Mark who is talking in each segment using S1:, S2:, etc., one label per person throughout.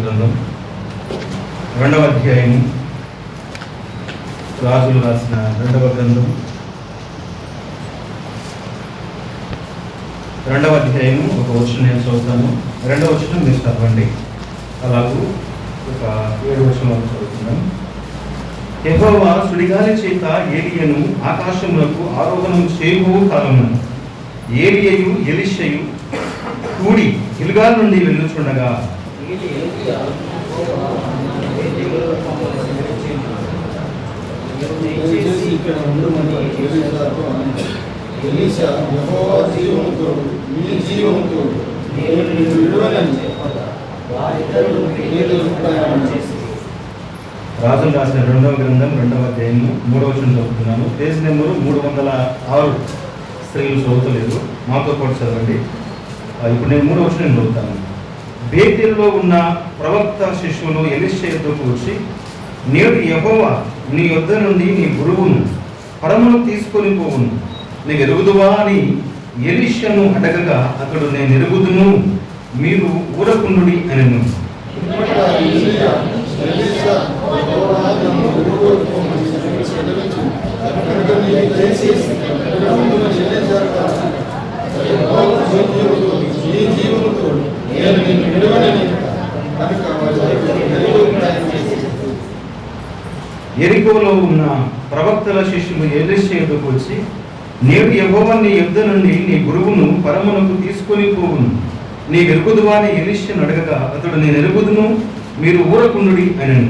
S1: గ్రంథం 2వ అధ్యాయము, రాజులు రాసిన 2వ గ్రంథం 2వ అధ్యాయము ఒక వచనం నేను చదువుతాను. 2వ వచనం మీరు చదవండి. అలాగూ ఒక 7 వచనాలు చదువుతున్నాను. యెహోవా సుడిగాలి చేత ఏలియను ఆకాశములకు ఆరోహణం చేయు కాలమున ఏలియయు ఎలీషయు కూడి గిల్గాల్ నుండి వెళ్ళుచుండగా రాజులు రాసిన 2వ గ్రంథం 2వ అధ్యాయము 3వ వచనం చదువుతున్నాను. Page number 306. స్త్రీలు చదువుతలేదు, మాతో పాటు చదవండి. ఇప్పుడు నేను 3వ వచనం చదువుతాను. బేతేలులో ఉన్న ప్రవక్త శిష్యులు ఎలీషా యొద్దకు వచ్చి, నేడు యెహోవా నీ యొద్ద నుండి నీ గురువును పరమును తీసుకొని పోవును, నీకు ఎరుగుదువా అని ఎలీషాను అడగగా, అతడు నేను ఎరుగుదును, మీరు ఊరకుండుడి అనెను. యెరికోలో ఉన్న ప్రవక్తల శిష్యులు ఎలీషా యొద్దకు వచ్చి, నేడు యెహోవా నీ యొద్ద నుండి నీ గురువును పరమునకు తీసుకొని పోవును, నీకు ఎరుగుదువా అని ఎలీషాను అడగగా, అతడు నేను ఎరుగుదును, మీరు ఊరకుండుడి అనెను.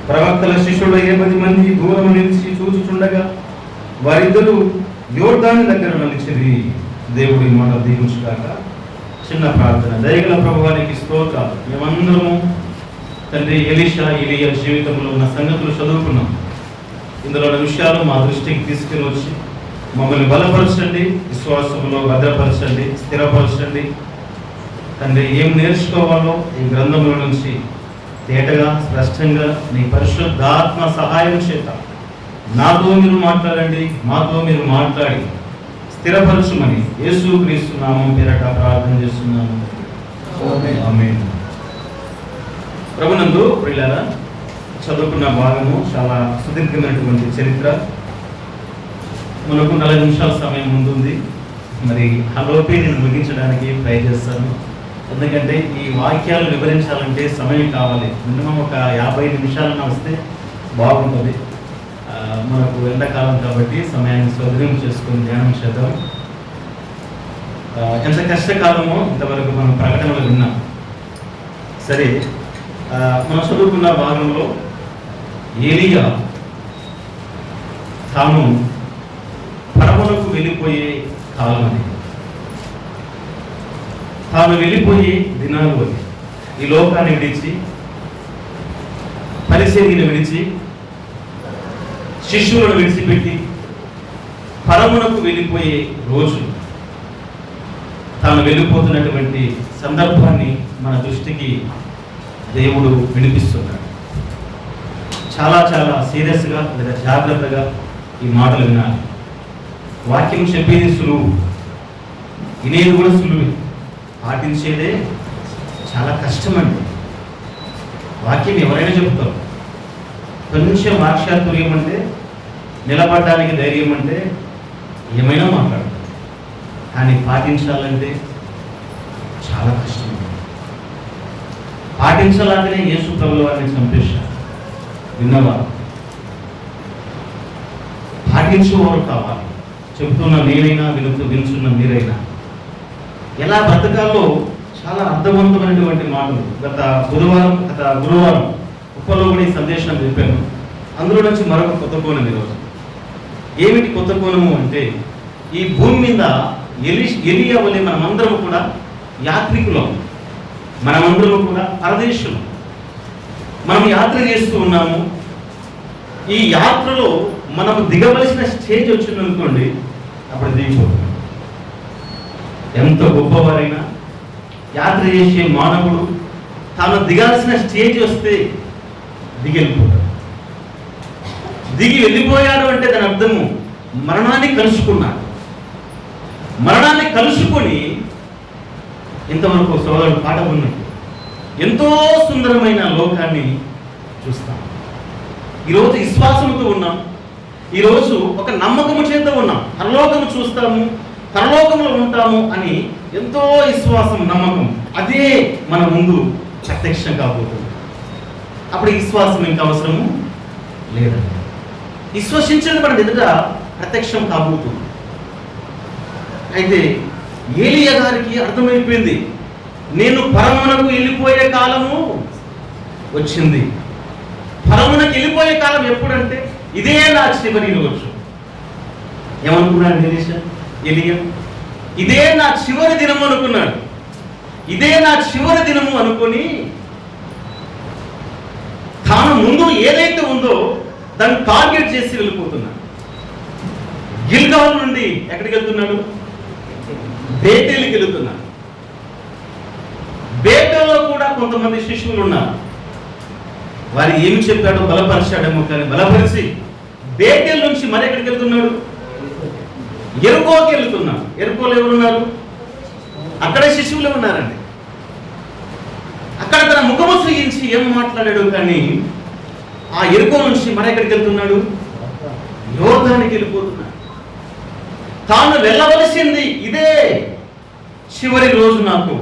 S1: ప్రవక్తల శిష్యులు 10 మంది దూరం నిలిచి చూచుచుండగా వారిద్దరూ యోర్దాను దగ్గర నిలిచిరి. దేవుడి మాట దీవించుగాక. చిన్న ప్రార్థన. దయగల ప్రభువానికి స్తోత్రాలు. మేమందరము తండ్రి ఎలీషా ఎలీయా జీవితంలో ఉన్న సంగతులు చదువుకున్నాం. ఇందులో ఉన్న విషయాలు మా దృష్టికి తీసుకుని వచ్చి మమ్మల్ని బలపరచండి, విశ్వాసంలో భద్రపరచండి, స్థిరపరచండి. తండ్రి ఏం నేర్చుకోవాలో ఈ గ్రంథంలో నుంచి తేటగా స్పష్టంగా నీ పరిశుద్ధాత్మ సహాయం చేత నాతో మీరు మాట్లాడండి, మాతో మీరు మాట్లాడి స్థిరపరచుమని యేసుక్రీస్తు నామం పేరట ప్రార్థన చేస్తున్నాను. ఆమేన్. ప్రభునందు ప్రియులారా, చదువుకున్న భాగము చాలా సుదీర్ఘమైనటువంటి చరిత్ర. మనకు 40 నిమిషాల సమయం ముందుంది. మరి ఆలోపే నేను ముగించడానికి ట్రై చేస్తాను. ఎందుకంటే ఈ వాక్యాలు వివరించాలంటే సమయం కావాలి. మినిమం ఒక 50 నిమిషాలన్నా వస్తే బాగుంటుంది. మనకు ఎండాకాలం కాబట్టి సమయాన్ని సద్వినియోగం చేసుకొని ధ్యానం చేద్దాం. ఎంత కష్టకాలమో ఇంతవరకు మనం ప్రకటనలు విన్నాం. సరే, మనం చదువుకున్న భాగంలో ఏలియా తాను పరమునకు వెళ్ళిపోయే కాలం అది. తాను వెళ్ళిపోయే దినాలు అది. ఈ లోకాన్ని విడిచి, పరిచర్యను విడిచి, శిష్యులను విడిచిపెట్టి పరమునకు వెళ్ళిపోయే రోజు. తాను వెళ్ళిపోతున్నటువంటి సందర్భాన్ని మన దృష్టికి దేవుడు వినిపిస్తున్నాడు. చాలా చాలా సీరియస్గా లేదా జాగ్రత్తగా ఈ మాటలు వినాలి. వాక్యం చెప్పేది సులువు, వినేది కూడా సులువే, పాటించేదే చాలా కష్టమండి. వాక్యం ఎవరైనా చెబుతారు. కొంచెం వాక్చాతుర్యం అంటే, నిలబడడానికి ధైర్యం అంటే ఏమైనా మాట్లాడతారు. కానీ పాటించాలంటే చాలా కష్టం. పాటించాలంటేనే యేసు ప్రభుల వారిని చంపేశారు. విన్నవారు, పాటించేవారు కావాలి. చెబుతున్న నేనైనా వినుచున్న మీరైనా ఎలా బ్రతకాలో చాలా అర్థవంతమైనటువంటి మాటలు గత గురువారం ఉప్పలో కూడా ఈ సందేశాన్ని చెప్పాను. అందులో నుంచి మరొక కొత్త కోణం ఈరోజు. ఏమిటి కొత్త కోణము అంటే, ఈ భూమి మీద ఎలీయా వలె మనమందరం కూడా యాత్రికులం, మనమందరం కూడా పరదేశులం. మనం యాత్ర చేస్తూ ఉన్నాము. ఈ యాత్రలో మనం దిగవలసిన స్టేజ్ వచ్చిందనుకోండి, అప్పుడు దిగిపోతున్నాం. ఎంత గొప్పవారైనా యాత్ర చేసే మానవుడు తాను దిగాల్సిన స్టేజ్ వస్తే దిగి వెళ్ళిపోతాడు. దిగి వెళ్ళిపోయాడు అంటే దాని అర్థము మరణాన్ని కలుసుకున్నాడు. మరణాన్ని కలుసుకొని ఇంతవరకు సోదరుడు పాట ఉన్నట్టు ఎంతో సుందరమైన లోకాన్ని చూస్తాం. ఈరోజు విశ్వాసంతో ఉన్నాం, ఈరోజు ఒక నమ్మకము చేత ఉన్నాం. పరలోకము చూస్తాము, పరలోకంలో ఉంటాము అని ఎంతో విశ్వాసం, నమ్మకం, అదే మన ముందు ప్రత్యక్షం కాబోతుంది. అప్పుడు విశ్వాసం ఇంకా అవసరము లేదండి. విశ్వసించడం మన ఎదుట ప్రత్యక్షం కాబోతుంది. అయితే ఏలియా గారికి అర్థమైపోయింది, నేను పరమునకు వెళ్ళిపోయే కాలము వచ్చింది. పరమునకు వెళ్ళిపోయే కాలం ఎప్పుడంటే ఇదే నా చివరి రోజు. ఏమనుకున్నాడు ఎలియా? ఇదే నా చివరి దినము అనుకున్నాడు. ఇదే నా చివరి దినము అనుకొని తాను ముందు ఏదైతే ఉందో దాన్ని టార్గెట్ చేసి వెళ్ళిపోతున్నాడు. గిల్గాల్ నుండి ఎక్కడికి వెళ్తున్నాడు? బేతేలుకి వెళ్తున్నాడు. బేతేల్లో కూడా కొంతమంది శిష్యులు ఉన్నారు. వారు ఏమి చెప్పాడో బలపరిచాడేమో, కానీ బలపరిచి బేతేల్ నుంచి మరి ఎక్కడికి వెళ్తున్నాడు? ఎరుకోకి వెళ్తున్నాడు. ఎరుకోలు ఎవరున్నారు? అక్కడ శిష్యులు ఉన్నారండి. అక్కడ తన ముఖము చూయించి ఏం మాట్లాడాడు, కానీ ఆ ఎరుకో నుంచి మరి ఎక్కడికి వెళ్తున్నాడు? యోర్దానికి వెళ్ళిపోతున్నాడు. తాను వెళ్ళవలసింది ఇదే చివరి రోజు, నాకు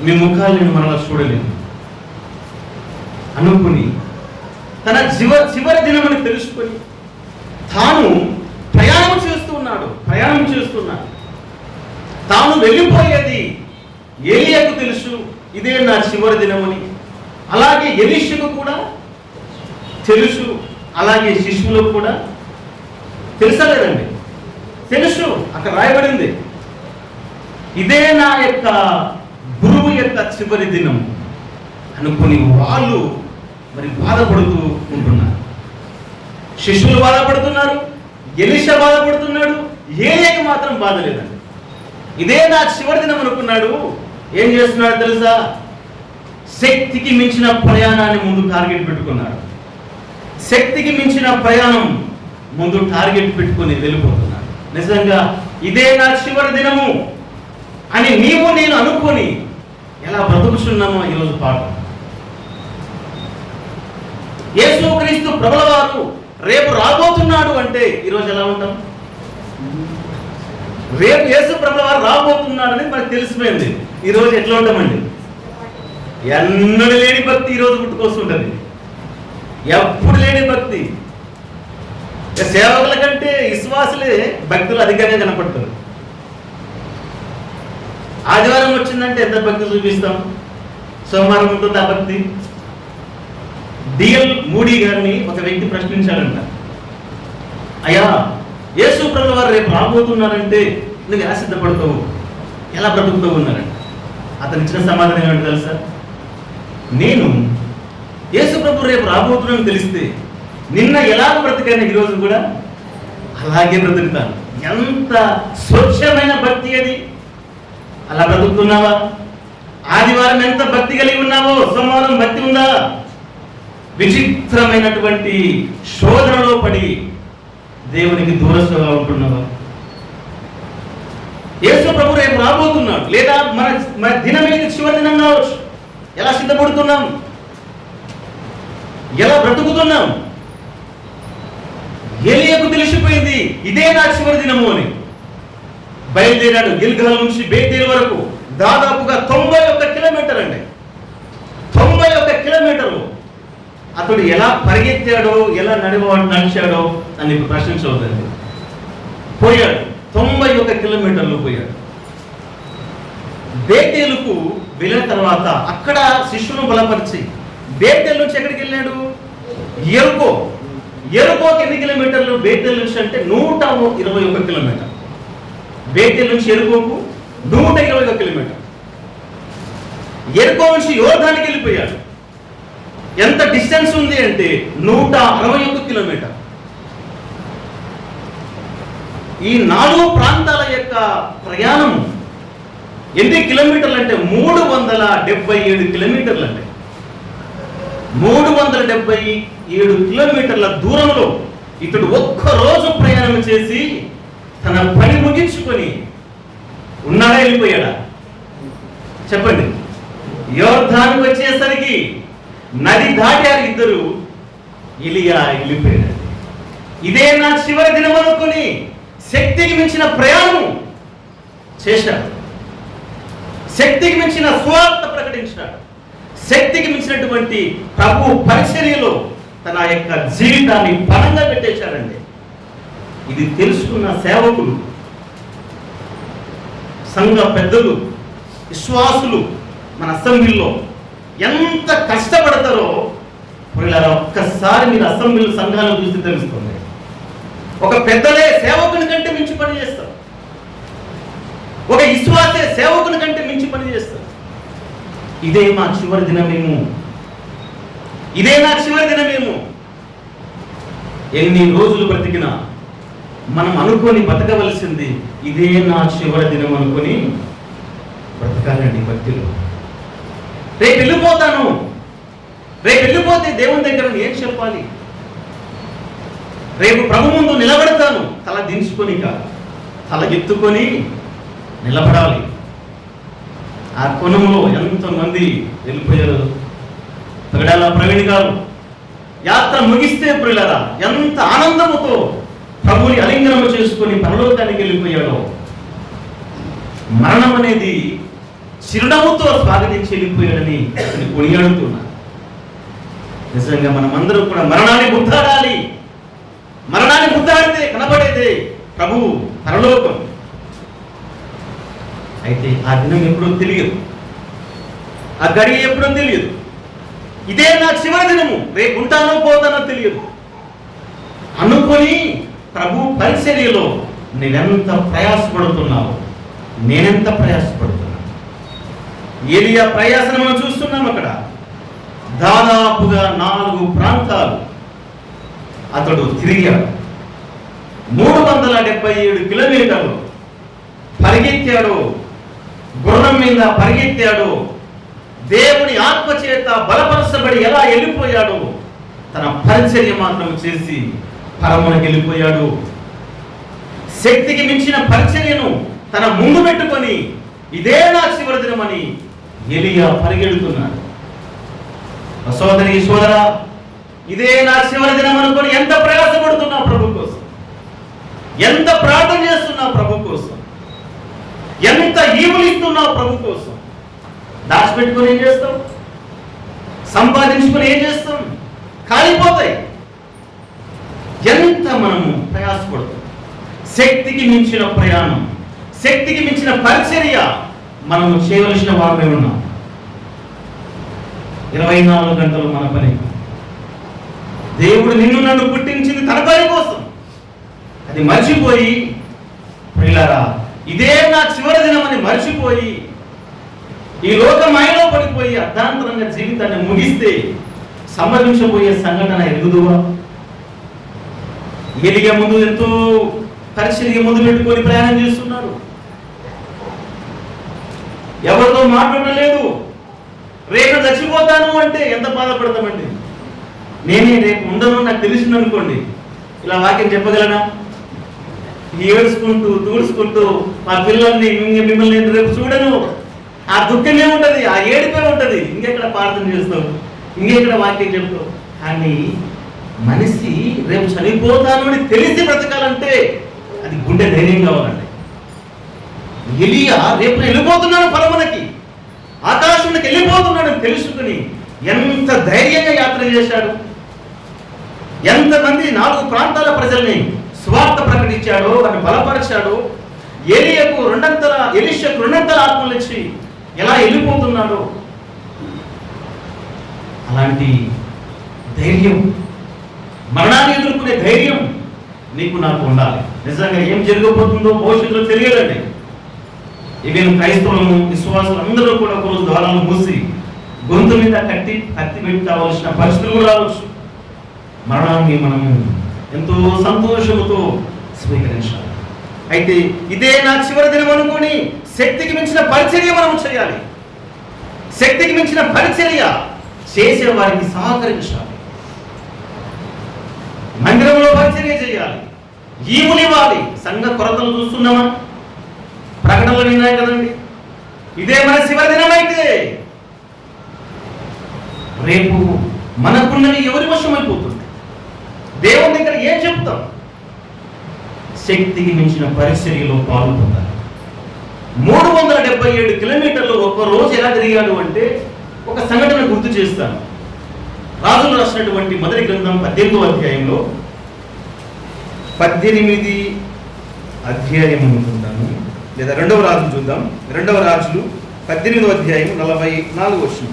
S1: మీ ముఖాలు నేను మరలా చూడలేను అనుకుని తన చివరి దినమని తెలుసుకొని తాను ప్రయాణం చేస్తున్నాడు. తాను వెళ్ళిపోయేది ఏలియాకు తెలుసు, ఇదే నా చివరి దినమని. అలాగే ఎలీషాకు కూడా తెలుసు, అలాగే శిష్యులకు కూడా తెలుసా లేదండి? తెలుసు. అక్కడ రాయబడింది, ఇదే నా యొక్క గురువు యొక్క చివరి దినం అనుకుని వాళ్ళు మరి బాధపడుతూ ఉంటున్నారు. శిష్యులు బాధపడుతున్నారు, ఎలీషా బాధపడుతున్నాడు, ఏలియాకి మాత్రం బాధ లేదండి. ఇదే నా చివరి దినం అనుకున్నాడు. ఏం చేస్తున్నాడు తెలుసా? శక్తికి మించిన ప్రయాణాన్ని ముందు టార్గెట్ పెట్టుకున్నాడు. శక్తికి మించిన ప్రయాణం ముందు టార్గెట్ పెట్టుకుని వెళ్ళిపోతున్నాడు. నిజంగా ఇదే నా చివరి దినము అని నీవు నేను అనుకొని ఎలా బ్రతుకుతున్నామో ఈరోజు పాఠం. యేసుక్రీస్తు ప్రభుల వారు రేపు రాబోతున్నాడు అంటే ఈరోజు ఎలా ఉంటాం? రేపు యేసు ప్రభుల వారు రాబోతున్నాడు అనేది మనకు తెలిసిపోయింది. ఈరోజు ఎట్లా ఉంటామండి? ఎన్నడూ లేని భక్తి ఈరోజు పుట్టుకొస్తుంటుంది. ఎప్పుడు లేని భక్తి. సేవకుల కంటే విశ్వాసులే భక్తులు అధికంగా కనపడతారు. ఆదివారం వచ్చిందంటే ఎంత భక్తి చూపిస్తాం, సోమవారం ఉంటుంది ఆ భక్తి. డిఎల్ మూడీ గారిని ఒక వ్యక్తి ప్రశ్నించాడంట, అయ్యా యేసు ప్రభువు వారు రేపు రాబోతున్నారంటే నువ్వు ఎలా సిద్ధపడతావు, ఎలా బ్రతుకుతావు ఉన్నారంట. అతను ఇచ్చిన సమాధానం ఏమంటే తెలుసా? నేను యేసు ప్రభు రేపు రాబోతున్నాను తెలిస్తే నిన్న ఎలా బ్రతికాను ఈరోజు కూడా అలాగే బ్రతుకుతాను. ఎంత స్వచ్ఛమైన భక్తి అది! అలా బ్రతుకుతున్నావా? ఆదివారం ఎంత భక్తి కలిగి ఉన్నావో సోమవారం భక్తి ఉందా? విచిత్రమైనటువంటి శోధనలో పడి దేవునికి దూరస్తుగా ఉంటున్నావా? యేసు ప్రభు రేపు రాబోతున్నాడు, లేదా మన దినం ఏది చివరి దినం కావచ్చు. ఎలా సిద్ధపడుతున్నాం, ఎలా బ్రతుకుతున్నాం? ఏలియాకు తెలిసిపోయింది ఇదే నా చివరి దినము అని. బయలుదేరాడు. గిల్గాల్ నుంచి బేతేలు వరకు దాదాపుగా 91 కిలోమీటర్ అండి. 91 కిలోమీటర్లు. అతడు ఎలా పరిగెత్తాడో, ఎలా నడిచాడో అని ప్రశ్నించవద్దండి. పోయాడు. 91 కిలోమీటర్లు పోయాడు. బేతేలుకు వెళ్ళిన తర్వాత అక్కడ శిష్యులను బలపరిచి బేతేలు నుంచి ఎక్కడికి వెళ్ళాడు? ఎరుకోకి ఎన్ని కిలోమీటర్లు? బేతేలు నుంచి అంటే 121 కిలోమీటర్. బేతేలు నుంచి ఎరుకోకు 121 కిలోమీటర్. ఎరుకో నుంచి యోర్దానికి వెళ్ళిపోయాడు. ఎంత డిస్టెన్స్ ఉంది అంటే 161 కిలోమీటర్. ఈ 4 ప్రాంతాల యొక్క ప్రయాణం ఎన్ని కిలోమీటర్లు అంటే 377 కిలోమీటర్లు అంటే 377 కిలోమీటర్ల దూరంలో ఇతడు ఒక్కరోజు ప్రయాణం చేసి తన పని ముగించుకొని ఉన్నాడా, వెళ్ళిపోయాడా? చెప్పండి. యోర్దానుకు వచ్చేసరికి నది దాటారు ఇద్దరు. ఎలియా వెళ్ళిపోయాడు. ఇదే నా చివరి దినం అనుకుని శక్తికి మించిన ప్రయాణం చేశాడు. శక్తికి మించిన సువార్త ప్రకటించాడు. శక్తికి మించినటువంటి ప్రభు పరిచర్యలో తన యొక్క జీవితాన్ని పణంగా పెట్టేశాడండి. ఇది తెలుసుకున్న సేవకులు, సంఘ పెద్దలు, విశ్వాసులు మన అసెంబ్లీలో ఎంత కష్టపడతారో ఒక్కసారి మీరు అసెంబ్లీ సంఘాలను చూసి తెలుస్తుంది. ఒక పెద్దలే సేవకుని కంటే మించి పని చేస్తారు. ఒక విశ్వాసే సేవకుని కంటే మించి పని చేస్తారు. ఇదే మా చివరి దినమేమో, ఇదే నా చివరి దినమేమో. ఎన్ని రోజులు బ్రతికినా మనం అనుకొని బతకవలసింది ఇదే నా చివరి దినం అనుకొని బ్రతకాలండి భక్తిలో. రేపు వెళ్ళిపోతాను, రేపు వెళ్ళిపోతే దేవుని దగ్గర ఏం చెప్పాలి? రేపు ప్రభు ముందు నిలబడతాను, తల దించుకొని కాదు, తల ఎత్తుకొని నిలబడాలి. ఆ కోణంలో ఎంతమంది వెళ్ళిపోయారు. పగడాల ప్రవీణ్ గారు యాత్ర ముగిస్తే ప్రియులారా ఎంత ఆనందముతో ప్రభుని అలింగనము చేసుకొని పరలోకానికి వెళ్ళిపోయాడో. మరణం అనేది చిరునవ్వుతో స్వాగతించి వెళ్ళిపోయాడని కొనియాడుతున్నా. నిజంగా మనం అందరూ కూడా మరణాన్ని గుర్తాడాలి. మరణాన్ని గుర్తాడితే కనబడేదే ప్రభు పరలోకం. అయితే ఆ దినం ఎప్పుడో తెలియదు, ఆ గడి ఎప్పుడో తెలియదు. ఇదే నా చివరి దినము, రేపు ఉంటానో పోతానో తెలియదు అనుకొని ప్రభు పరిచర్యలో నేనెంత ప్రయాసపడుతున్నావు, నేనెంత ప్రయాసపడుతున్నా. ఏలియా ప్రయాసను మనం చూస్తున్నాం. అక్కడ దాదాపుగా 4 ప్రాంతాలు అతడు తిరిగాడు. 377 కిలోమీటర్లు పరిగెత్తాడు. గుర్రం మీద పరిగెత్తాడు. దేవుని ఆత్మచేత బలపరచబడి ఎలా వెళ్ళిపోయాడు, తన పరిచర్య మాత్రం చేసి పరమునకి వెళ్ళిపోయాడు. శక్తికి మించిన పరిచర్యను తన ముందు పెట్టుకొని ఇదే నా చివరి దినమని ఎలియా పరిగెడుతున్నాడు. సోదరి సోదరా, ఇదే నా చివరి దినం అనుకొని ఎంత ప్రయాసపడుతున్నావు ప్రభు కోసం, ఎంత ప్రార్థన చేస్తున్నావు ప్రభు కోసం, ఎంత ఈవులిస్తున్నావు ప్రభు కోసం. దాచిపెట్టుకొని ఏం చేస్తాం? సంపాదించుకొని ఏం చేస్తాం? కాలిపోతాయి. ఎంత మనము ప్రయాసపడతాం. శక్తికి మించిన ప్రయాణం, శక్తికి మించిన పరిచర్య మనము చేయవలసిన వారమే ఉన్నాం. 24 గంటలు మన పని. దేవుడు నిన్ను నన్ను పుట్టించింది తన పని కోసం. అది మర్చిపోయి ప్రియులారా ఇదే నా చివరి దినం అని మర్చిపోయి ఈ లోకమాయలో పడిపోయి అర్ధాంతరంగా జీవితాన్ని ముగిస్తే సంభవించబోయే సంఘటన ఎరుగుదువా? ఎలియా ముందు ఎంతో పరిచర్య ముందు పెట్టుకొని ప్రయాణం చేస్తున్నారు. ఎవరితో మాట్లాడలేదు. రేపు చచ్చిపోతాను అంటే ఎంత బాధపడతామండి. నేనే రేపు ఉండను నాకు తెలిసింది అనుకోండి, ఇలా వాక్యం చెప్పగలనా? ఏడుచుకుంటూ తూడుచుకుంటూ మా పిల్లల్ని మిమ్మల్ని రేపు చూడను, ఆ దుఃఖమే ఉంటుంది, ఆ ఏడుపే ఉంటుంది. ఇంకెక్కడ ప్రార్థన చేస్తావు, ఇంకెక్కడ వాక్యం చెప్తావు. కానీ మనిషి రేపు చనిపోతాను అని తెలిసి బ్రతకాలంటే అది గుండె ధైర్యం కావాలండి. ఎలియా రేపు వెళ్ళిపోతున్నాడు, పరమునకి ఆకాశంలోకి వెళ్ళిపోతున్నాడు తెలుసుకుని ఎంత ధైర్యంగా యాత్ర చేశాడు. ఎంతమంది 4 ప్రాంతాల ప్రజల్ని స్వార్థ ప్రకటించాడో, వారిని బలపరిచాడో. ఎలిషకు రెండంతల ఆత్మలు ఇచ్చి ఎలా వెళ్ళిపోతున్నాడో. అలాంటి ధైర్యం, మరణాన్ని ఎదుర్కొనే ధైర్యం నీకు నాకు ఉండాలి. నిజంగా ఏం జరగబోతుందో భవిష్యత్తులో తెలియదండి. ఇవేను క్రైస్తవులను విశ్వాసులు అందరూ కూడా ఒకరోజు ద్వారాలు మూసి గొంతు మీద కత్తి పెట్టవలసిన పరిస్థితులు రావచ్చు. మరణాన్ని మనము ఎంతో సంతోషముతో స్వీకరించాలి. అయితే ఇదే నా చివరి దినం అనుకొని శక్తికి మించిన పరిచర్య మనం చేయాలి. శక్తికి మించిన పరిచర్య చేసే వారికి సహకరించాలి. మందిరంలో పరిచర్య చేయాలి, ఈవునివ్వాలి. సంఘ కొరతలు చూస్తున్నామా? ప్రకటనలు విన్నాయి కదండి. ఇదే మన చివరి దినమైతే రేపు మనకున్నది ఎవరి వశమైపోతుంది? దేవుని దగ్గర ఏం చెప్తాం? శక్తికి మించిన పరిచర్యలో పాల్గొంటారు. 377 కిలోమీటర్లు ఒక్క రోజు ఎలా తిరిగాడు అంటే ఒక సంఘటన గుర్తు చేస్తాను. రాజులు రాసినటువంటి మొదటి గ్రంథం 18వ అధ్యాయంలో 18 అధ్యాయం అనుకుంటాను, లేదా 2వ రాజులు చూద్దాం. 2వ రాజులు 18వ అధ్యాయం 44 వచనం.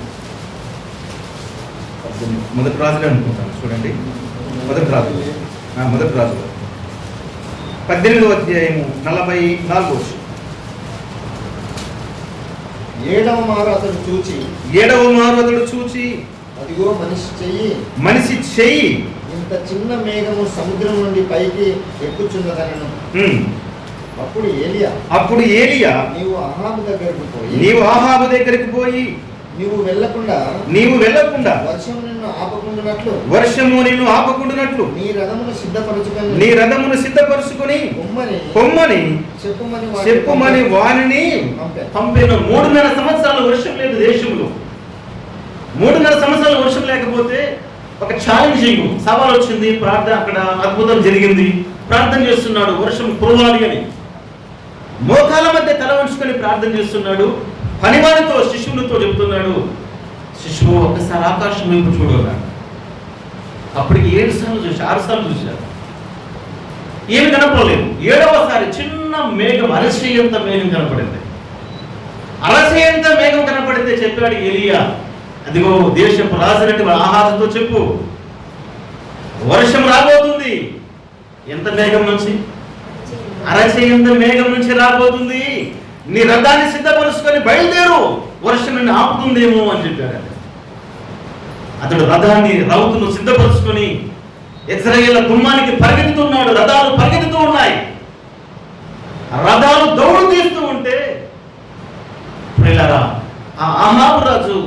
S1: మొదటి రాజులే అనుకుంటాను, చూడండి. మొదటి రాజు 18వ అధ్యాయము 44 వచనం.
S2: 7వ మారు అతడు చూచి అదిగో మనిషి చెయ్యి ఇంత చిన్న మేఘము సముద్రం నుండి పైకి ఎక్కుచున్నదనను. అప్పుడు ఏలియా నీవు అహాబు దగ్గరకు పోయి నీవు వెళ్ళకుండా వర్షము నిన్ను ఆపకుండునట్లు నీ రథమును సిద్ధపరుచుకొని పొమ్మని చెప్పుమని వానిని పంపిన. 3.5 సంవత్సరాలు వర్షం లేదు దేశంలో. 3.5 సంవత్సరాలు వర్షం లేకపోతే ఒక ఛాలెంజింగ్ సవాల్ వచ్చింది. ప్రార్థన, అక్కడ అద్భుతం జరిగింది. ప్రార్థన చేస్తున్నాడు వర్షం కురవాలి అని. మోకాల మధ్య తల వంచుకొని ప్రార్థన చేస్తున్నాడు. పనివాడితో శిష్యులతో చెప్తున్నాడు, శిశువు ఒక్కసారి ఆకాశం వైపు చూడన్నాడు. అప్పటికి 6 సార్లు చూశారు, ఏమి కనపడలేదు. 7వసారి చిన్న మేఘం, అరచేయంత మేఘం కనపడింది. అరచేయంత మేఘం కనపడితే చెప్పాడు ఏలియా, అదిగో దేశపు రాజునటి ఆహాజుతో చెప్పు, వర్షం రాబోతుంది. ఎంత మేఘం నుంచి? అరచేయంత మేఘం నుంచి రాబోతుంది. నీ రథాన్ని సిద్ధపరుచుకొని బయలుదేరు, వర్షం నిన్ను ఆపుతుందేమో అని చెప్పాడు. అతడు రౌతును సిద్ధపరుచుకొని ఇశ్రాయేలు గుమ్మానికి పరిగెత్తుతున్నాడు. రథాలు పరిగెత్తుతూ ఉన్నాయి. రథాలు దౌడు తీస్తూ ఉంటే ప్రియులారా, ఆ అహాబు రాజు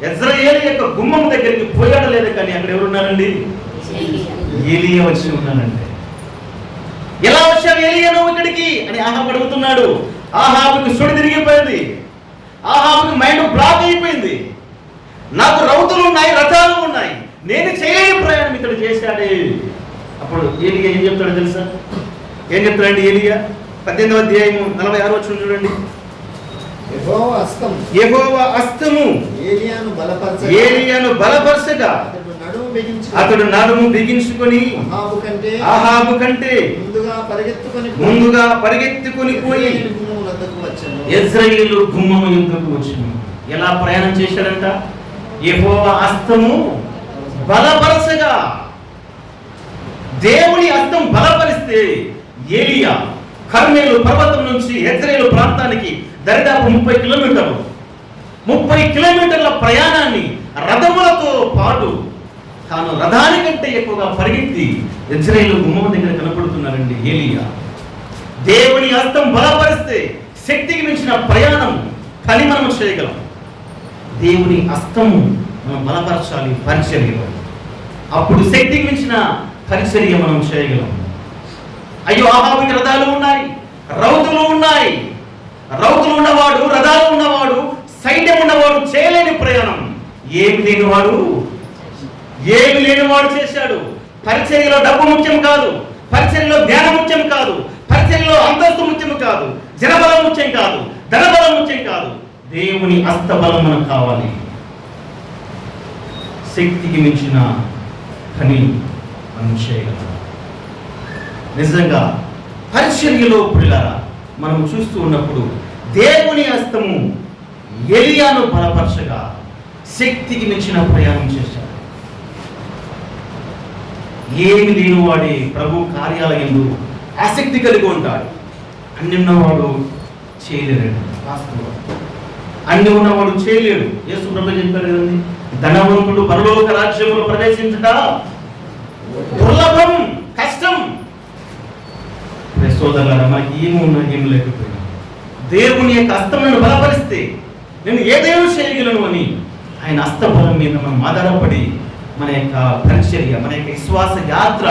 S2: ఇశ్రాయేలు యొక్క గుమ్మం దగ్గరికి పోయాడు లేదా, కానీ అక్కడ ఎవరున్నారండి? ఏలియా వచ్చి ఉన్నానంటే. ఎలా వచ్చావు ఏలియా నువ్వు ఇక్కడికి అని అహాబు అడుగుతున్నాడు. ఆహాబుకి సుడి తిరిగిపోయింది. ఆహాబుకి మైండ్ బ్లాక్ అయిపోయింది. నాకు రౌతులు ఉన్నాయి, రథాలు ఉన్నాయి, నేను చేయలేని ప్రయాణం ఇక్కడ చేశాడే. అప్పుడు ఏలియా ఏం చెప్తాడో తెలుసా? ఏం చెప్తాడండి ఏలియా? 18వ అధ్యాయము 46 వచనం చూడండి. యెహోవా హస్తము ఏలియాను బలపరచగా అతడు నడుము బిగించుకొని అహాబు కంటే ముందుగా పరిగెత్తుకొని పోయి ఇశ్రాయేలు గుమ్మము యుద్ధకు వచ్చెను. ఎలా ప్రయాణం చేశాడంట? యెహోవా హస్తము బలపరచగా. దేవుని హస్తం బలపరిస్తే ఏలియా కర్మేలు పర్వతం నుంచి ఇశ్రాయేలు ప్రాంతానికి దరిదాపు 30 కిలోమీటర్లు, 30 కిలోమీటర్ల ప్రయాణాన్ని రథములతో పాటు తాను రథానికంటే ఎక్కువగా పరిగెత్తి ఇశ్రాయేలు గుమ్మం దగ్గర కనపడుతున్నారండి ఏలియా. దేవుని హస్తం బలపరిస్తే శక్తికి మించిన ప్రయాణం పని మనం చేయగలం. దేవుని హస్తము మనం బలపరచాలి పరిచర్యలో. అప్పుడు శక్తికి మించిన పరిచర్య మనం చేయగలం. అయ్యో, అహాబుకి రథాలు ఉన్నాయి, రౌతులు ఉన్నాయి. రౌతులు ఉన్నవాడు, రథాలు ఉన్నవాడు, సైన్యం ఉన్నవాడు చేయలేని ప్రయాణం. ఏమి లేనివాడు చేశాడు. పరిచర్యలో డబ్బు ముఖ్యం కాదు, పరిచర్యలో ధ్యానం ముఖ్యం కాదు, పరిచర్యలో అంతస్తు ముఖ్యం కాదు, జనబలం ముఖ్యం కాదు, ధనబలం ముఖ్యం కాదు. దేవుని హస్తబలం మనకు కావాలి. శక్తికి మించిన పని మనం చేయగలం. నిజంగా పరిచర్యలో ప్రియులారా మనం చూస్తూ ఉన్నప్పుడు దేవుని హస్తము ఎలియాను బలపరచగా శక్తికి మించిన ప్రయాణం చేశాడు. ఏమి లేనివాడే ప్రభు కార్యాలయంలో ఆసక్తి కలిగి ఉంటాడు. అన్ని ఉన్నవాడు చేయలేడు. అన్ని ఉన్నవాడు చేయలేడు. యేసు ప్రభు చెప్పారు కదండి, ధనవంతుడు పరలోక రాజ్యంలో ప్రవేశించుట దుర్లభం, కష్టం. సోదరులారా, మనకి ఏమి ఉన్నా ఏమి లేకపోయినా దేవుని యొక్క హస్తం నన్ను బలపరిస్తే నేను ఏదేమో చేయగలను అని ఆయన హస్తబలం మీద మనం ఆధారపడి మన యొక్క పరిచర్య, మన యొక్క విశ్వాస యాత్ర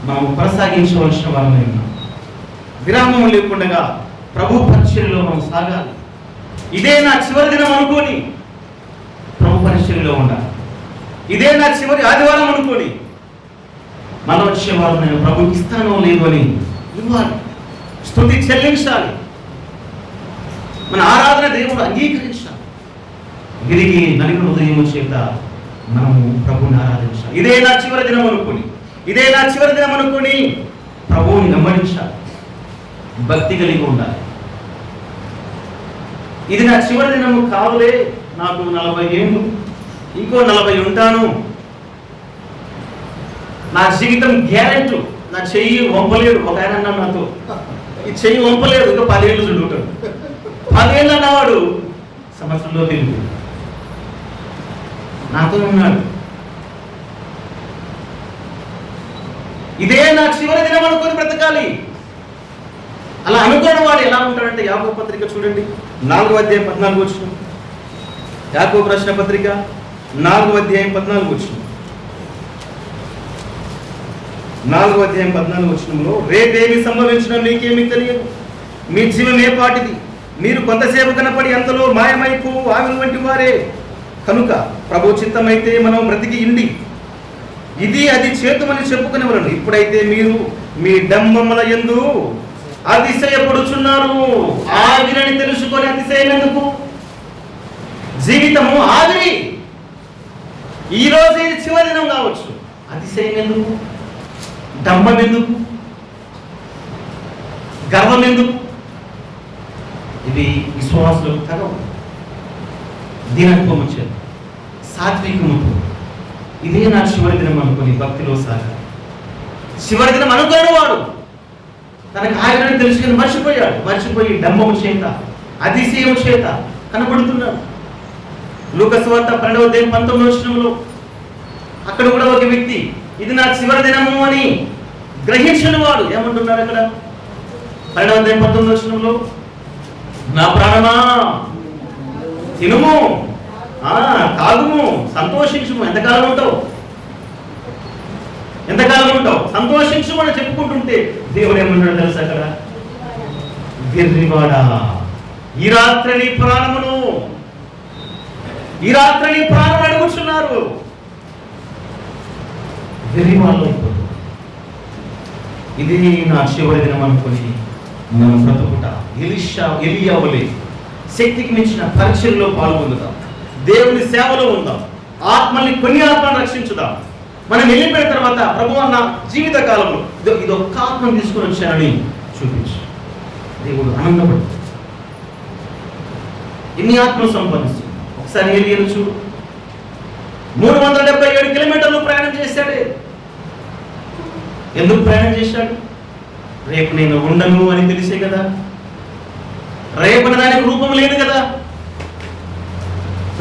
S2: మనం కొనసాగించవలసిన వారమై ఉన్నాం. విరామం లేకుండా ప్రభు పరిచర్యలో మనం సాగాలి. ఇదే నా చివరి దినం అనుకోని ప్రభు పరిచర్యలో ఉండాలి. ఇదే నా చివరి ఆదివారం అనుకోని మన వచ్చే వారం నేను ప్రభుకి ఇస్తానో లేదు అని ఇవ్వాలి, స్తుతి చెల్లించాలి, మన ఆరాధన దేవుడు అంగీకరించాలి. విరిగి నలిగిన హృదయము చేత మనము ప్రభువుని ఆరాధించాలి. ఇదే నా చివరి దినం అనుకోని, ఇదే నా చివరి దినం అనుకోని ప్రభువుని గమనించాలి, భక్తి కలిగి ఉండాలి. ఇది నా చివరి దినము కాదులే, నాకు 40 ఏళ్ళు, ఇంకో 40 ఉంటాను, నా జీవితం గ్యారెంటీ, నా చెయ్యి వంపలేడు. ఒక ఆయన అన్నాడు నాతో, ఈ చెయ్యి వంపలేడు, ఇంకా 10 ఏళ్ళు చూడుంటాడు. 10 ఏళ్ళు అన్నవాడు సంవత్సరంలో తెలుగు నాతో ఉన్నాడు. ఇదే నా చివరి దినం అనుకొని బ్రతకాలి. అలా అనుకోని వాడు ఎలా ఉంటాడంటే, యాకోబు పత్రిక చూడండి, 4వ అధ్యాయం 14 వచనం. యాకోబు రాసిన పత్రిక 4వ అధ్యాయం 14 వచనం. 4వ అధ్యాయం 14 వచనంలో, రేపేమి సంభవించినా మీకేమీ తెలియదు, మీ జీవం ఏ పాటిది, మీరు కొంతసేపు కనపడి అంతలో మాయమైపు ఆవిరి వంటి వారే. కనుక ప్రభు చిత్తమైతే మనం బ్రతికి ఇండి ఇది అది చేతుమని చెప్పుకునేవారు. ఇప్పుడైతే మీరు మీ డంబముల యందు అతిశయపడుచున్నారు. ఆవిరని తెలుసుకొని అతిశయం ఎందుకు? జీవితము ఆవిరి. ఈ రోజు ఇది చివరి దినం కావచ్చు. అతిశయం ఎందుకు? డంబం ఎందుకు? గర్వం ఎందుకు? ఇది విశ్వాసులకు తగవు. దీనత్వం వచ్చేది, సాత్వికముతో ఇదే నా చివరి దినం అనుకుని భక్తిలో సాగా. చివరి దినం అనుకోని వాడు తనకు ఆవిరని తెలుసుకుని మర్చిపోయి డంబము చేత, అతిశయం చేత కనబడుతున్నాడు. లూకా సువార్త 12వ అధ్యాయం 19వ వచనంలో అక్కడ కూడా ఒక వ్యక్తి ఇది నా చివరి దినము అని గ్రహించిన వాడు ఏమంటున్నాడు అక్కడ 12వ అధ్యాయం 19వ వచనంలో, నా ప్రాణమా తినుము, తాగుము, సంతోషించుము. ఎంతకాలం ఉంటావు? సంతోషించు అని చెప్పుకుంటుంటే దేవుడు ఏమన్నాడు తెలుసా అక్కడ? వెర్రివాడా, ఈ రాత్రి నీ ప్రాణం అడుగుతున్నారు. వెర్రివాళ్ళు అయిపోతుంది. ఇది నా చివరి దినం అనుకుని మనం బ్రతుకుట ఎలియా వలె శక్తికి మించిన పరిచర్యలో పాల్గొందుదాం, దేవుని సేవలో ఉందాం, ఆత్మల్ని కొన్ని ఆత్మలను రక్షించుదాం. మనం వెళ్ళిపోయిన తర్వాత ప్రభు అన్న జీవిత కాలంలో ఇది ఒక్క ఆత్మను తీసుకొని వచ్చానని చూపించు. దేవుడు ఆనందపడు. ఎన్ని ఆత్మలు సంపాదిస్తుంది? ఒకసారి ఏలియాను చూడు, 377 కిలోమీటర్లు ప్రయాణం చేశాడే. ఎందుకు ప్రయాణం చేశాడు? రేపు నేను ఉండను అని తెలిసే కదా. రేపటి దానికి రూపం లేదు కదా.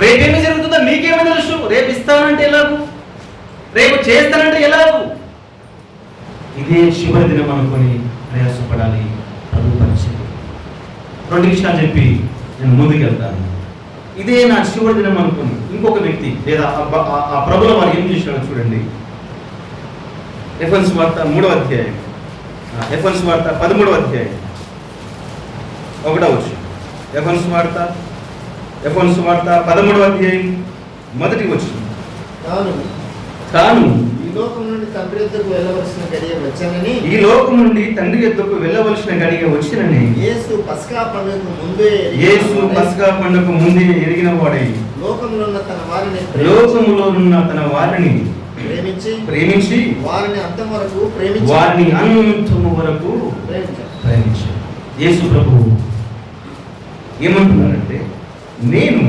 S2: రేపేమి జరుగుతుందో మీకేమీ తెలుసు. రేపు ఇస్తానంటే ఎలాగూ, రేపు చేస్తానంటే ఎలాగూ. ఇదే చివరి దినం అనుకొని ప్రయాసపడాలి. ప్రభు పరిచయం 2 విషయాలు చెప్పి నేను ముందుకెళ్తాను. ఇదే నా చివరి దినం అనుకుని ఇంకొక వ్యక్తి లేదా ఆ ప్రభుల వారు ఏం చేశాడో చూడండి. ఎఫెసీయుల వార్త 3వ అధ్యాయం, ఎఫెసీయుల వార్త 13వ అధ్యాయం 1వ వచనం. ఎఫెసీయుల వార్త 13వ అధ్యాయం 1వ వచనం. తాను ఈ లోకం నుండి తండ్రి యొద్దకు వెళ్ళవలసిన గడియ వచ్చినని యేసు పస్కా పండుగకు ముందే ఎరిగిన వాడై లోకములో ఉన్న తన వారిని ప్రేమించి వారిని అంతము వరకు ప్రేమించాడు. యేసు ప్రభువు ఏమంటున్నారంటే, నేను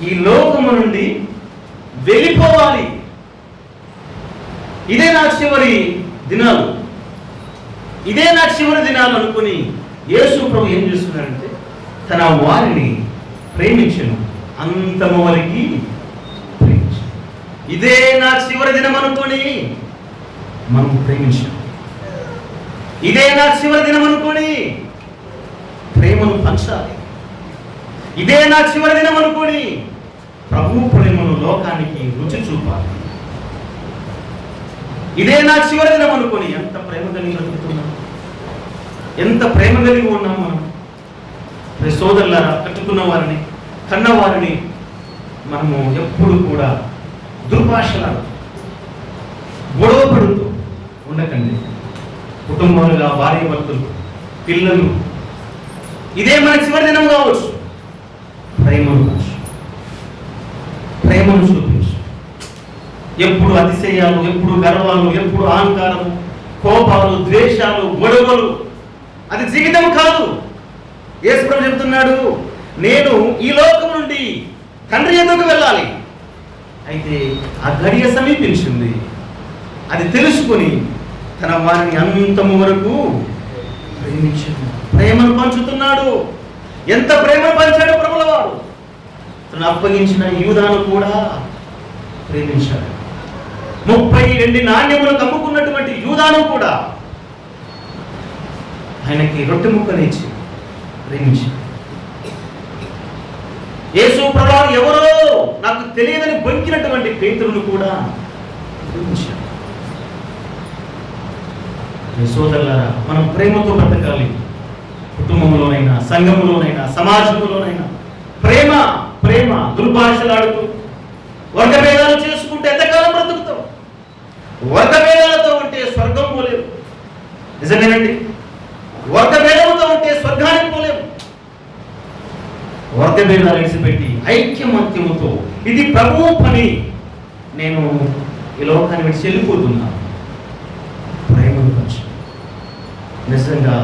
S2: ఈ లోకము నుండి వెళ్ళిపోవాలి, ఇదే నా చివరి దినాలు అనుకుని యేసు ప్రభు ఏం చేస్తున్నారంటే తన వారిని ప్రేమించను, అంతము వరకు ప్రేమించను. ఇదే నా చివరి దినం అనుకొని మనం ప్రేమించాం. ఇదే నా చివరి దినం అనుకొని ప్రేమను పంచాలి. ఇదే నా చివరి దినం అనుకోని ప్రభు ప్రేమను లోకానికి రుచి చూపాలి. ఇదే నా చివరి దినం అనుకోని ఎంత ప్రేమ కలిగి బ్రతుకుతున్నాం, ఎంత ప్రేమ కలిగి ఉన్నాం మనం. సోదరులారా, కట్టుకున్న వారిని, కన్నవారిని మనము ఎప్పుడు కూడా దుర్భాషలాడు గొడవ పడుతూ ఉండకండి. కుటుంబాలుగా భార్య భర్తలు, పిల్లలు, ఇదే మన చివరి దినం కావచ్చు. ప్రేమను చూపించు. ఎప్పుడు అతిశయాలు, ఎప్పుడు గర్వాలు, ఎప్పుడు అహంకారము, కోపాలు, ద్వేషాలు, గొడవలు అది జీవితం కాదు. యేసు ప్రభు చెప్తున్నాడు, నేను ఈ లోకం నుండి తండ్రి యొద్దకు వెళ్ళాలి. అయితే ఆ గడియ సమీపించింది. అది తెలుసుకొని తన వారిని అంతము వరకు ప్రేమించాడు. ప్రేమను పంచుతున్నాడు. ఎంత ప్రేమను పంచాడు ప్రభుల వారు. తను అప్పగించిన యూదాను కూడా ప్రేమించాడు. 30 వెండి నాణ్యములకు అమ్ముకున్నటువంటి యూదాను కూడా ఆయనకి రొట్టె ముక్కనిచ్చి ప్రేమించాడు. యేసు ప్రభువు ఎవరో నాకు తెలియదని బొంకినటువంటి పేతురును కూడా ప్రేమించాడు. సోదరులారా, మనం ప్రేమతో బ్రతకాలి. కుటుంబంలోనైనా, సంఘంలోనైనా, సమాజంలోనైనా ప్రేమ ప్రేమ దుర్భాషలాడుతూ వర్గభేదాలు చేసుకుంటే ఎంతకాలం బ్రతుకుతాం? వర్గభేదాలతో ఉంటే స్వర్గం పోలేము. నిజమేనండి, వర్గభేదంతో ఉంటే స్వర్గానికి పోలేము. వర్గభేదాలు విడిచిపెట్టి ఐక్యమత్యముతో ఇది ప్రభువు పని, నేను ఈ లోకాన్ని విడిచి వెళ్ళిపోతున్నాను. ప్రేమను పంచు. నిజంగా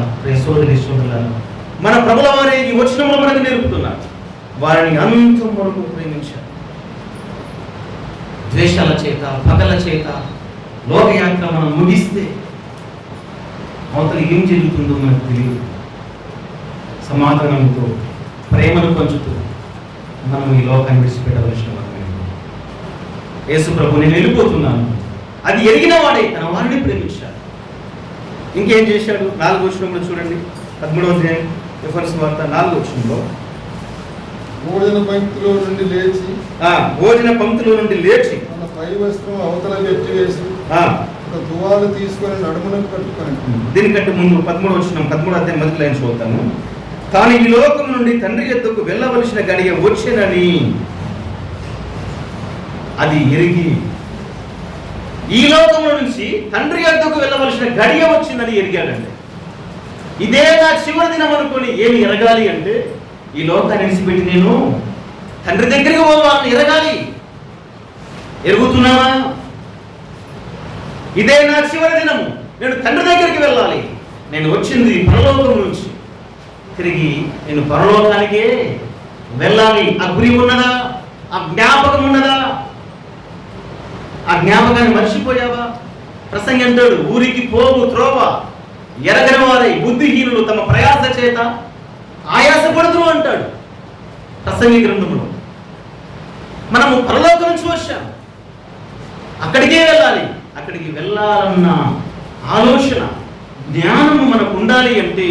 S2: సోదరి సోదరులను మన ప్రభుల వారి ఈ వచనంలో మనకు నేర్పుతున్నారు. వారిని అంతం వరకు ప్రేమించారు. ద్వేషాల చేత, పగల చేత లోకయాత్ర మనం ముగిస్తే అవతల ఏం జరుగుతుందో మనకు తెలియదు. సమాధానంతో ప్రేమను పంచుతూ మనం ఈ లోకాన్ని విడిచిపెట్టవలసిన వారమే. యేసు ప్రభు, నేను వెళ్ళిపోతున్నాను అది ఎరిగిన వాడే తన వారిని ప్రేమించాడు. ఇంకేం చేశాడు? 4వ వచనంలో చూడండి, 13వ అధ్యాయం యోహాను వార్త 4వ వచనంలో,
S3: భోజన పంక్తిలో నుండి లేచి తన పై వస్త్రం అవతల పెట్టి వేసి ఒక తువాలు తీసుకొని నడుమునకు కట్టుకొని.
S2: దీనికంటే ముందు 13వ వచనం, 13వ అధ్యాయం మొదటి లైన్ చూద్దాము. కానీ ఈ లోకం నుండి తండ్రి యొద్దకు వెళ్ళవలసిన గడియ వచ్చేనని అది ఎరిగి, ఈ లోకంలో నుంచి తండ్రి యొద్దకు వెళ్ళవలసిన గడియ వచ్చిందని ఎరిగాడండి. ఇదే నా చివరి దినం అనుకొని ఏమి ఎరగాలి అంటే, ఈ లోకాన్ని విడిచిపెట్టి నేను తండ్రి దగ్గరికి పోవాలని ఎరగాలి. ఎరుగుతున్నావా? ఇదే నా చివరి దినము, నేను తండ్రి దగ్గరికి వెళ్ళాలి. నేను వచ్చింది పరలోకం నుంచి, తిరిగి నేను పరలోకానికే వెళ్ళాలి. ఆ గురి ఉన్నదా? ఆ జ్ఞాపకం ఉన్నదా? ఆ జ్ఞాపకాన్ని మర్చిపోయావా? ప్రసంగి అంటాడు, ఊరికి పోవు త్రోవ ఎరగని వారై బుద్ధిహీనులు తమ ప్రయాస చేత ఆయాసపడుతురు అంటాడు ప్రసంగి గ్రంథంలో. మనము పరలోకం నుంచి వచ్చాం, అక్కడికే వెళ్ళాలి. అక్కడికి వెళ్ళాలన్న ఆలోచన, జ్ఞానము మనకు ఉండాలి. అంటే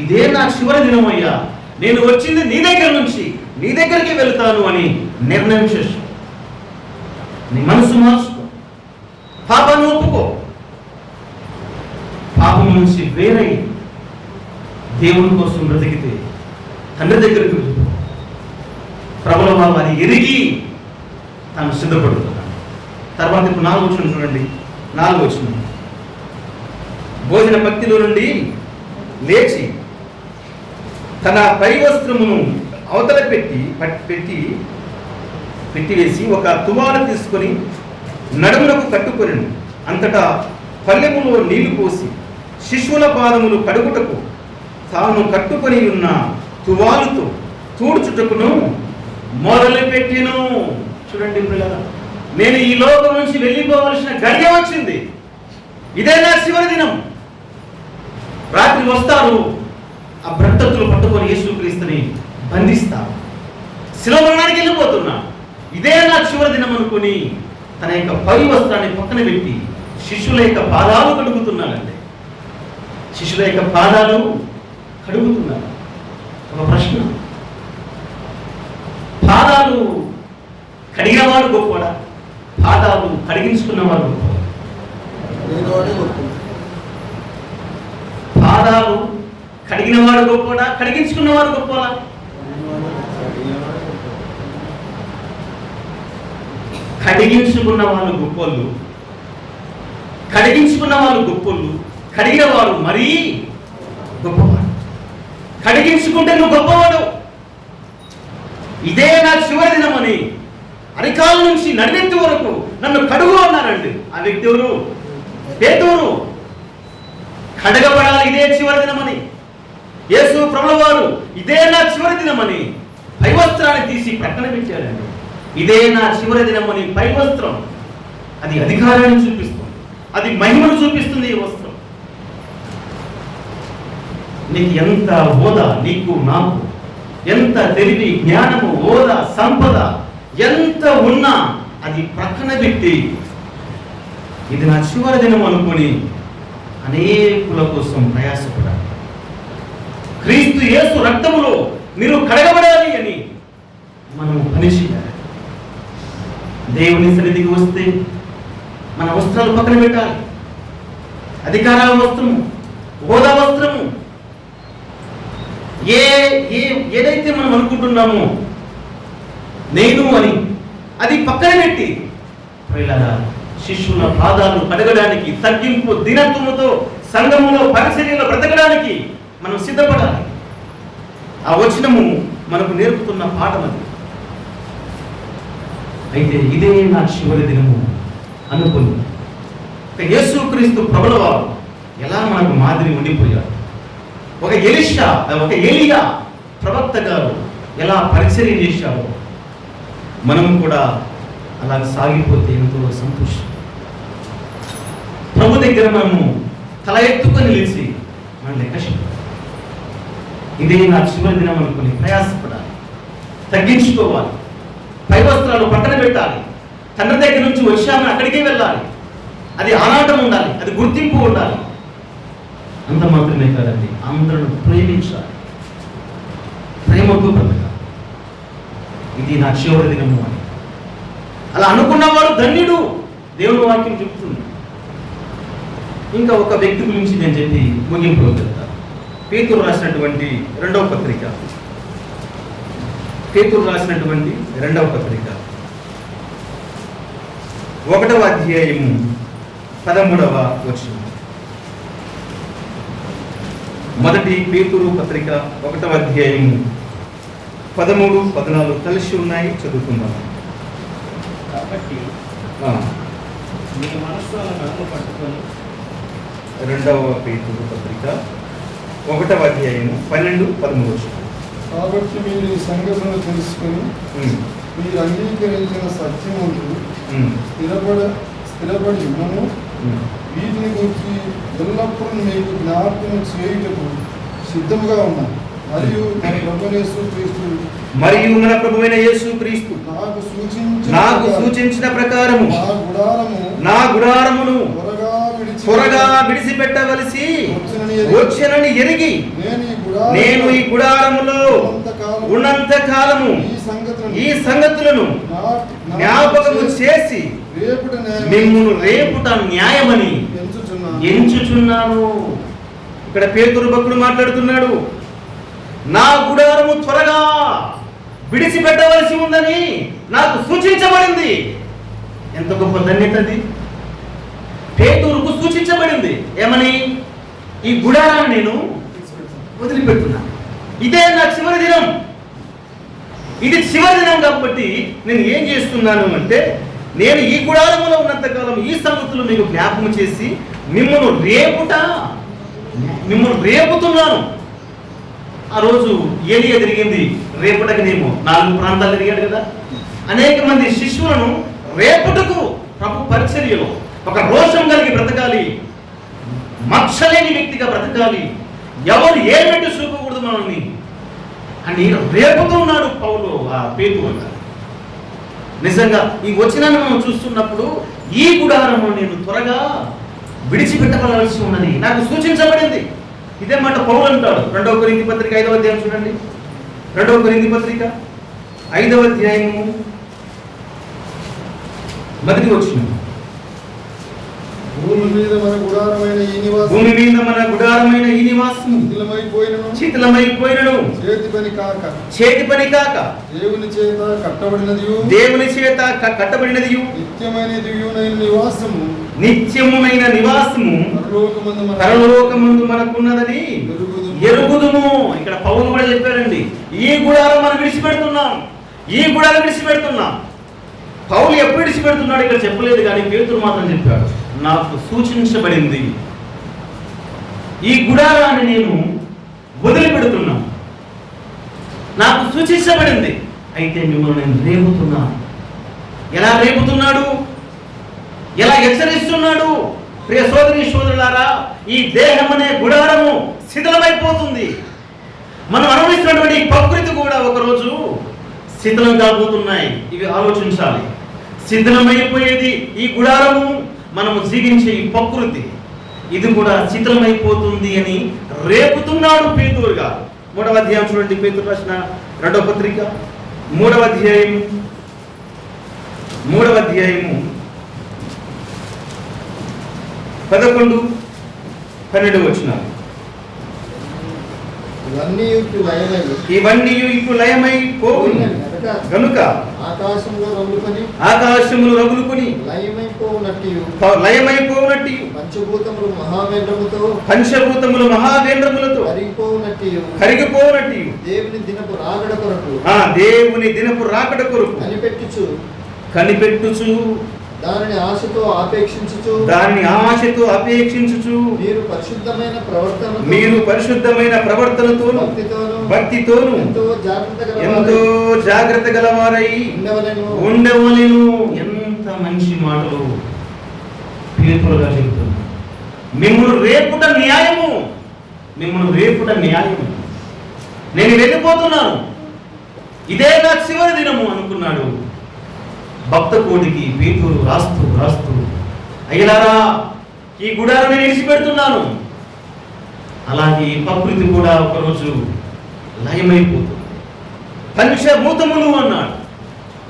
S2: ఇదే నా చివరి దినం అయ్యా, నేను వచ్చింది నీ దగ్గర నుంచి, నీ దగ్గరికి వెళ్తాను అని నిర్ణయం చేసు. నీ మనసు మార్చుకో, పాపాన్ని ఒప్పుకో, పాపం నుంచి వేరై దేవుని కోసం బ్రతికితే తండ్రి దగ్గరికి వెళ్తూ ప్రభుల వారు అది ఎరిగి తాను సిద్ధపడుతున్నాడు. తర్వాత ఇప్పుడు 4వ వచనం చూడండి, 4వ వచనం, భోజన భక్తిలో నుండి లేచి తన పై వస్త్రమును అవతల పెట్టివేసి ఒక తువాలు తీసుకొని నడుములకు కట్టుకొని, అంతటా పల్లెములో నీళ్లు పోసి శిశువుల పాదములు కడుగుటకు తాను కట్టుకొని ఉన్న తువాలుతో తూడ్చుటకును మొదలుపెట్టెను. చూడండి పిల్లలు, నేను ఈ లోకం నుంచి వెళ్ళిపోవలసిన గడియ వచ్చింది. ఇదే నా చివరి దినం. రాత్రి వస్తారు, ఆ భ్రష్టతులు పట్టుకొని యేసుక్రీస్తుని బంధిస్తారు. శిలువ మరణానికి వెళ్ళిపోతున్నా. ఇదే నా చివరి దినం అనుకుని తన యొక్క పై వస్త్రాన్ని పక్కన పెట్టి శిష్యుల యొక్క పాదాలు కడుగుతున్నాడండి. శిష్యుల యొక్క పాదాలు కడుగుతున్నారు. ఒక ప్రశ్న. పాదాలు కడిగినవాడు గొప్పవాడా, పాదాలు కడిగించుకున్నవాడు గొప్పవాడు? పాదాలు కడిగినవాడు గొప్పవాడా, కడిగించుకున్నవాడు గొప్పవాడా? కడిగించుకున్న వాళ్ళు గొప్పలు, కడిగించుకున్న వాళ్ళు గొప్పలు, కడిగిన వారు మరీ గొప్పవాడు. కడిగించుకుంటే నువ్వు గొప్పవాడు. ఇదే నా చివరి దినమని అరికాల నుంచి నడినెత్తి వరకు నన్ను కడుగు అన్నారండి. ఆ వ్యక్తి ఎవరు? పేతురు. కడగబడాలి, ఇదే చివరి దినమని. యేసు ప్రభువు వారు ఇదే నా చివరి దినమని పై వస్త్రాన్ని తీసి ప్రక్కన పెట్టారండి. ఇదే నా చివరి దినమని పై వస్త్రం, అది అధికారాన్ని చూపిస్తుంది, అది మహిమను చూపిస్తుంది. ఈ వస్త్రం నీకు ఎంత హోదా, నీకు నాకు ఎంత తెలివి, జ్ఞానము, హోదా, సంపద ఎంత ఉన్నా అది ప్రక్కన పెట్టి ఇది నా చివరి దినం అనుకొని అనేకుల కోసం ప్రయాసపడాలి. క్రీస్తు యేసు రక్తములో మీరు కడగబడాలి అని మనం పనిచేయాలి. దేవుని సన్నిధికి వస్తే మన వస్త్రాలు పక్కన పెట్టాలి. అధికారాల వస్త్రము, హోదా వస్త్రము, ఏదైతే మనం అనుకుంటున్నామో నేను అని అది పక్కన పెట్టి శిష్యుల పాదాలు కడగడానికి, తగ్గింపు దినత్వముతో సంఘములో పరిచర్యలో బ్రతకడానికి మనం సిద్ధపడాలి. ఆ వచనము మనకు నేర్పుతున్న పాఠం అది. అయితే ఇదే నా చివరి దినము అనుకుని యేసుక్రీస్తు ప్రభువు వారు ఎలా మనకు మాదిరి ఉండిపోయారు. ఒక ఎలీషా, ఒక ఏలియా ప్రవక్త గారు ఎలా పరిచర్య చేశారో మనం కూడా అలా సాగిపోతే ఎంతో సంతోషం. ప్రభు దగ్గర మనము తల ఎత్తుకొని నిలిచి మన లెక్క ఇదే నా చివరి దినం అనుకుని ప్రయాసపడాలి, తగ్గించుకోవాలి, పై వస్త్రాలు పక్కన పెట్టాలి. తండ్రి దగ్గర నుంచి వచ్చామని అక్కడికే వెళ్ళాలి. అది ఆనాటం ఉండాలి, అది గుర్తింపు ఉండాలి. అంత మాత్రమే కాదండి, అందరూ ప్రేమించాలి, ప్రేమకు బ్రతకాలి. ఇది నా చివరి దినము అని అలా అనుకున్నవాడు ధన్యుడు, దేవుని వాక్యం చెప్తుంది. ఇంకా ఒక వ్యక్తి గురించి నేను చెప్పి ముగింపులో వెళ్తాను. పేతురు రాసినటువంటి రెండవ పత్రిక 1వ అధ్యాయము 13వ వచనం. మొదటి పేతురు పత్రిక 1వ అధ్యాయము 13, 14 కలిసి ఉన్నాయి, చదువుకుందాం.
S1: కాబట్టి మీ మనస్సులను నడుము పట్టుకొని
S2: 2వ పేతురు పత్రిక 1వ అధ్యాయము 12, 13 వచనం.
S3: కాబట్టి మీరు ఈ సంగతులను తెలుసుకొని మీరు అంగీకరించిన సత్యములు స్థిరపడి ఉన్నాము. వీటిని గురించి ఎల్లప్పుడూ మీకు జ్ఞాపకం చేయుటకు సిద్ధముగా ఉన్నాను. మరియు
S2: మన ప్రభువైన యేసుక్రీస్తు నాకు సూచించిన ప్రకారము నా గుడారమును త్వరగా విడిచిపెట్టవలసి వచ్చనని ఎరిగి నేను ఈ గుడారములో ఉన్నంత కాలము ఈ సంగతులను జ్ఞాపకము చేసి మిమ్మును రేపుట న్యాయమని ఎంచుచున్నాను. ఇక్కడ పేతురు భక్తుడు మాట్లాడుతున్నాడు. నా గుడారము త్వరగా విడిచిపెట్టవలసి ఉందని నాకు సూచించబడింది. ఎంత గొప్ప ధన్యత అది! పేతురుకు సూచించబడింది ఏమని? ఈ గుడారాన్ని నేను వదిలిపెట్టున్నా, ఇదే నా చివరి దినం. ఇది చివరి దినం కాబట్టి నేను ఏం చేస్తున్నాను అంటే, నేను ఈ గుడారములో ఉన్నంతకాలం ఈ సంగతులు మీకు జ్ఞాపకం చేసి మిమ్మల్ని రేపుతున్నాను. ఆ రోజు ఏలియా తిరిగింది రేపుటకునేమో 4 ప్రాంతాలు తిరిగాడు కదా. అనేక మంది శిష్యులను రేపుటకు ప్రభు పరిచర్యలో ఒక రోషం కలిగి బ్రతకాలి, మచ్చలేని వ్యక్తిగా బ్రతకాలి, ఎవరు ఏమిటి చూపకూడదు మనల్ని అని రేపుతున్నాడు పౌలు, ఆ పేతురు. నిజంగా ఈ వచనాన్ని మనం చూస్తున్నప్పుడు ఈ గుడారము నేను త్వరగా విడిచిపెట్టవలసి ఉన్నది నాకు సూచించబడింది. ఇదే మాట పౌలు అంటాడు 2వ కొరింథీ పత్రిక 5వ అధ్యాయం చూడండి.
S1: 2వ కొరింథీ పత్రిక 5వ అధ్యాయము 1వ వచనం.
S3: భూమి మీద మన గుడారమైన ఈ నివాసం
S1: భూమి మీద మన గుడారమైన ఈ నివాసము
S3: శిథిలమైపోయినను చేతి పని కాక దేవుని చేత కట్టబడినదియు నిత్యమైన నివాసము పరలోకమందు మనకున్నదని ఎరుగుదుము. ఇక్కడ పౌలు కూడా చెప్పారండి, ఈ గుడారం మనం విడిచిపెడుతున్నాం. పౌలు ఎప్పుడు విడిచిపెడుతున్నాడు ఇక్కడ చెప్పలేదు, కానీ పేతురు మాత్రం చెప్పాడు, నాకు సూచించబడింది, ఈ గుడారాన్ని నేను వదిలిపెడుతున్నాను, నాకు సూచించబడింది, అయితే మిమ్మల్ని నేను రేపుతున్నాను. ఎలా రేపుతున్నాడు, ఎలా హెచ్చరిస్తున్నాడు? ప్రియ సోదరి సోదరులారా, ఈ దేహం అనే గుడారము శిథిలమైపోతుంది. మనం అనుభవిస్తున్నటువంటి ప్రకృతి కూడా ఒకరోజు శిథిలం కాబోతున్నాయి. ఇవి ఆలోచించాలి. శిథిలమైపోయేది ఈ గుడారము, మనము జీవించే ఈ ప్రకృతి, ఇది కూడా శిథిలమైపోతుంది అని రేపుతున్నాడు పేతురు గారు. 3వ అధ్యాయం చూడండి, పేతురు రాసిన 2వ పత్రిక 3వ అధ్యాయము 11-12 వచనాలు. ఇవన్నీ ఇప్పుడు లయమైపోవు గనుక ఆకాశములు రగులుకొని లయమైపోవునట్టు పంచభూతములు మహావేంద్రములతో కరిగిపోవునట్టు దేవుని దినపు రాకడ కొరకు కనిపెట్టుచు దానిని ఆశతో అపేక్షించుచు మీరు పరిశుద్ధమైన ప్రవర్తనతోను భక్తితోను ఎంతో జాగ్రత్త గలవారై ఉండవలెను. ఎంత మంచి మాటలు పేతురుగా చెబుతున్నారు. మిమ్మల్ని రేపుట న్యాయము, నేను వెళ్ళిపోతున్నాను, ఇదే నా చివరి దినము అనుకున్నాడు. భక్త కోటికి పేతురు రాస్తూ అయ్యలారా, ఈ గుడారాన్ని విడిచిపెడుతున్నాను. అలాగే ఈ ప్రకృతి కూడా ఒకరోజు లయమైపోతుంది. పంచభూతములు అన్నాడు.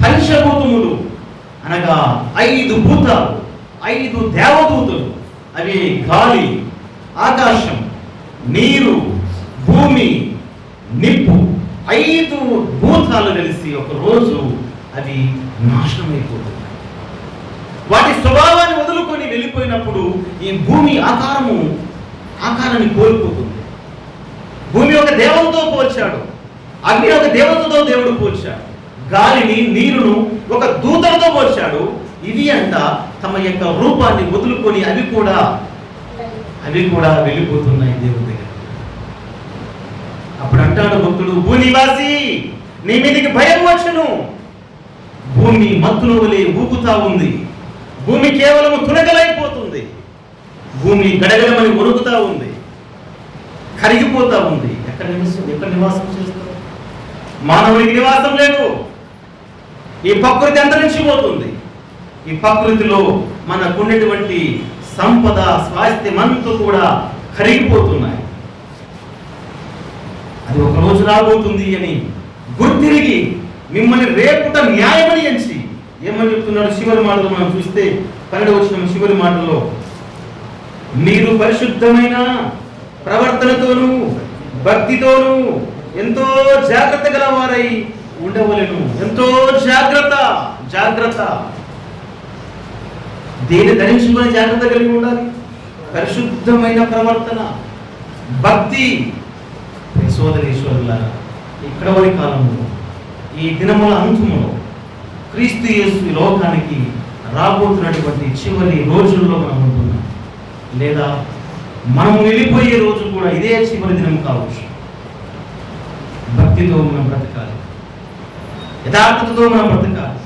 S3: పంచభూతములు అనగా 5 భూతాలు, 5 దేవదూతలు. అవి గాలి, ఆకాశం, నీరు, భూమి, నిప్పు. 5 భూతాలు కలిసి ఒకరోజు అవి నాశనమైపోతుంది. వాటి స్వభావాన్ని వదులుకొని వెళ్ళిపోయినప్పుడు ఈ భూమి ఆకారాన్ని కోల్పోతుంది. భూమి ఒక దేవతతో పోల్చాడు, అగ్ని ఒక దేవతతో దేవుడు పోల్చాడు, గాలిని నీరును ఒక దూతలతో పోల్చాడు. ఇవి అంట తమ యొక్క రూపాన్ని వదులుకొని అవి కూడా వెళ్ళిపోతున్నాయి దేవుడి దగ్గర. అప్పుడు అంటాడు భక్తుడు, భూనివాసి నీ మీదకి భయం వచ్చును. భూమి మత్తుల వలె ఊగుతా ఉంది, భూమి కేవలం తునకలైపోతుంది, భూమి గడగడమని ఒరుగుతా ఉంది, కరిగిపోతా ఉంది. ఎక్కడ నివాసం చేస్తారు? మానవునికి నివాసం లేదు. ఈ ప్రకృతి అంతరించిపోతుంది. ఈ ప్రకృతిలో మనకున్నటువంటి సంపద, స్వాస్థ్యం అంతా కూడా కరిగిపోతున్నాయి. అది ఒక రోజు రాబోతుంది అని గుర్తిరిగి మిమ్మల్ని రేపుట న్యాయమని ఎంచి ఏమని చెప్తున్నాడు? చివరి మాటలు మనం చూస్తే 12వ వచనం చివరి మాటల్లో, మీరు పరిశుద్ధమైన ప్రవర్తనతోను భక్తితోను ఎంతో జాగ్రత్త గలవారై ఉండవలెను. ఎంతో జాగ్రత్త. దేని ధరించుకుని జాగ్రత్త కలిగి ఉండాలి? పరిశుద్ధమైన ప్రవర్తన, భక్తి. సోదరీశ్వరులారా, ఇక్కడ వరి కాలంలో, ఈ దినముల అంతములో క్రీస్తు యేసు లోకానికి రాబోతున్నటువంటి చివరి రోజుల్లో మనం ఉంటున్నాం. లేదా మనం వెళ్ళిపోయే రోజు కూడా ఇదే చివరి దినం కావచ్చు. భక్తితో మనం బ్రతకాలి, యథార్థతతో మనం బ్రతకాలి,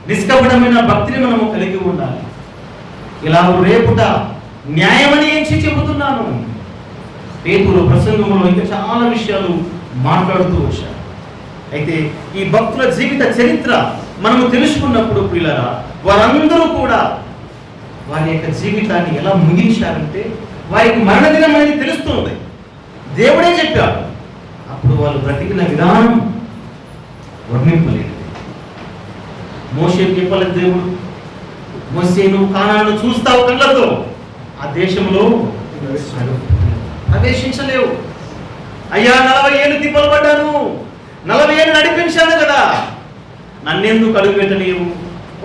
S3: నిష్కపటమైన భక్తిని మనము కలిగి ఉండాలి. ఇలా రేపుట న్యాయమని ఎంచి చెబుతున్నాను. పేతురు ప్రసంగంలో ఇంకా చాలా విషయాలు మాట్లాడుతూ వచ్చారు. అయితే ఈ భక్తుల జీవిత చరిత్ర మనము తెలుసుకున్నప్పుడు ప్రియులారా, వారందరూ కూడా వారి యొక్క జీవితాన్ని ఎలా ముగించారంటే వారికి మరణదినం అనేది తెలుస్తుంది. దేవుడే చెప్పాడు, అప్పుడు వాళ్ళు బ్రతికిన విధానం వర్ణింపలేదు. మోషేకి చెప్పలేదు దేవుడు, మోసే నువ్వు కానాను చూస్తావు కళ్ళతో, ఆ దేశంలో ప్రవేశించలేవు. అయ్యా 40 ఏళ్ళు తిప్పలు పడ్డాను, 40 ఏళ్ళు నడిపించాను కదా, నన్నెందుకు అడుగు పెట్టలేవు?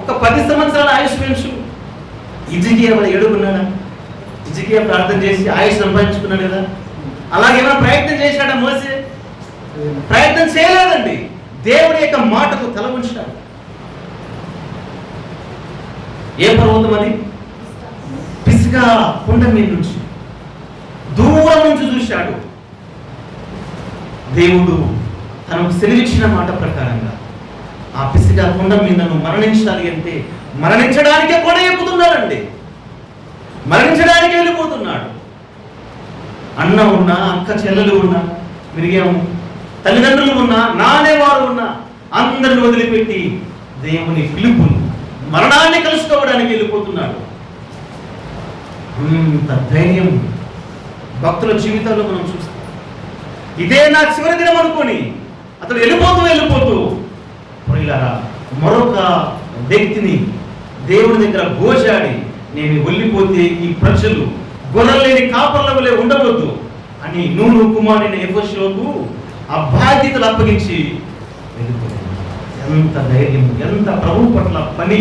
S3: ఒక 10 సంవత్సరాల ఆయుష్ పెంచు. హిజ్కియా ఎడుగున్నాడా? హిజ్కియా ప్రార్థన చేసి ఆయుష్ సంపాదించుకున్నాడు కదా. అలాగేమైనా ప్రయత్నం చేశాడా మోసే? ప్రయత్నం చేయలేదండి. దేవుడి యొక్క మాటకు తల ఉంచాడు. ఏ పర్వతం అది? పిసిగా కొండ మీద నుంచి దూరం నుంచి చూశాడు. దేవుడు తనకు సెలవిచ్చిన మాట ప్రకారంగా ఆ పిసిగా కొండ మీద నువ్వు మరణించాలి అంటే మరణించడానికే కొండ ఎక్కుతున్నాడండి. మరణించడానికే వెళ్ళిపోతున్నాడు. అన్న ఉన్నా, అక్క చెల్లెలు ఉన్నా, మిరియాము తల్లిదండ్రులు ఉన్నా, నానేవారు ఉన్నా, అందరిని వదిలిపెట్టి దేవుని పిలుపును మరణాన్ని కలుసుకోవడానికి వెళ్ళిపోతున్నాడు. అంత ధైర్యం భక్తుల జీవితాల్లో మనం చూస్తాం. ఇదే నా చివరి దినం అనుకొని అతడు వెళ్ళిపోతూ ప్రియులారా, మరొక వ్యక్తిని దేవుడి దగ్గర గోజాడి, నేను వెళ్ళిపోతే ఈ ప్రజలు గొర్రెలు లేని కాపర్ల వలె ఉండవద్దు అని నూను కుమారుడైన యెహోషువకు ఆ బాధ్యతలు అప్పగించి వెళ్ళిపోయాడు. ఎంత ధైర్యం, ఎంత ప్రభు పట్ల పని,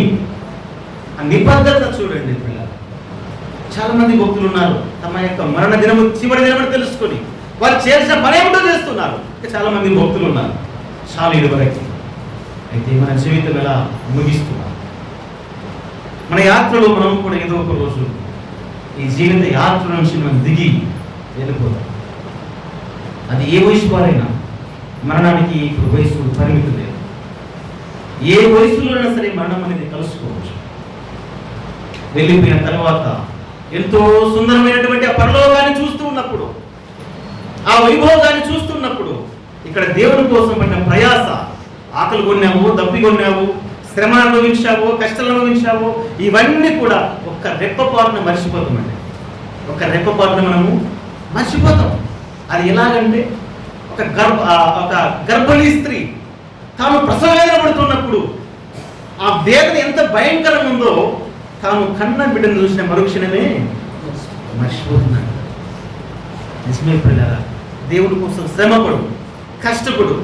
S3: ఆ నిబద్ధత చూడండి పిల్లలు. చాలా మంది భక్తులు ఉన్నారు, తమ యొక్క మరణ దినము చివరి దినమని తెలుసుకొని వారు చేసిన పని ఏమిటో చేస్తున్నారు. చాలా మంది భక్తులు ఉన్నారు. చాలా ఇదివరకు అయితే మన జీవితం ఎలా ముగిస్తున్నాం? మన యాత్రలో మనం కూడా ఏదో ఒక రోజు ఈ జీవిత యాత్ర నుంచి మనం దిగి వెళ్ళిపోతాం. అది ఏ వయసు వారైనా, మరణానికి ఇప్పుడు వయసు పరిమితి లేదు. ఏ వయసులోనైనా సరే మరణం అనేది కలుసుకోవచ్చు. వెళ్ళిపోయిన తర్వాత ఎంతో సుందరమైనటువంటి ఆ పరలోకాన్ని చూస్తూ ఉన్నప్పుడు, ఆ వైభోగాన్ని చూస్తున్నప్పుడు, ఇక్కడ దేవుని కోసం పడిన ప్రయాస, ఆకలి కొన్నావు, దప్పి కొన్నావు, శ్రమ అనుభవించావో, కష్టాలు అనుభవించావో, ఇవన్నీ కూడా ఒక్క రెప్పపాటున మర్చిపోతామండి. ఒక రెప్పపాటున మనము మర్చిపోతాం. అది ఎలాగంటే ఒక గర్భిణీ స్త్రీ తాను ప్రసవ వేదన పడుతున్నప్పుడు ఆ వేదన ఎంత భయంకరంగా ఉందో తాను కన్న బిడ్డను చూసిన మరుక్షణమే మర్చిపోతున్నాడు. నిజమే పిల్లరా, దేవుడి కోసం శ్రమపడు, కష్టపడు,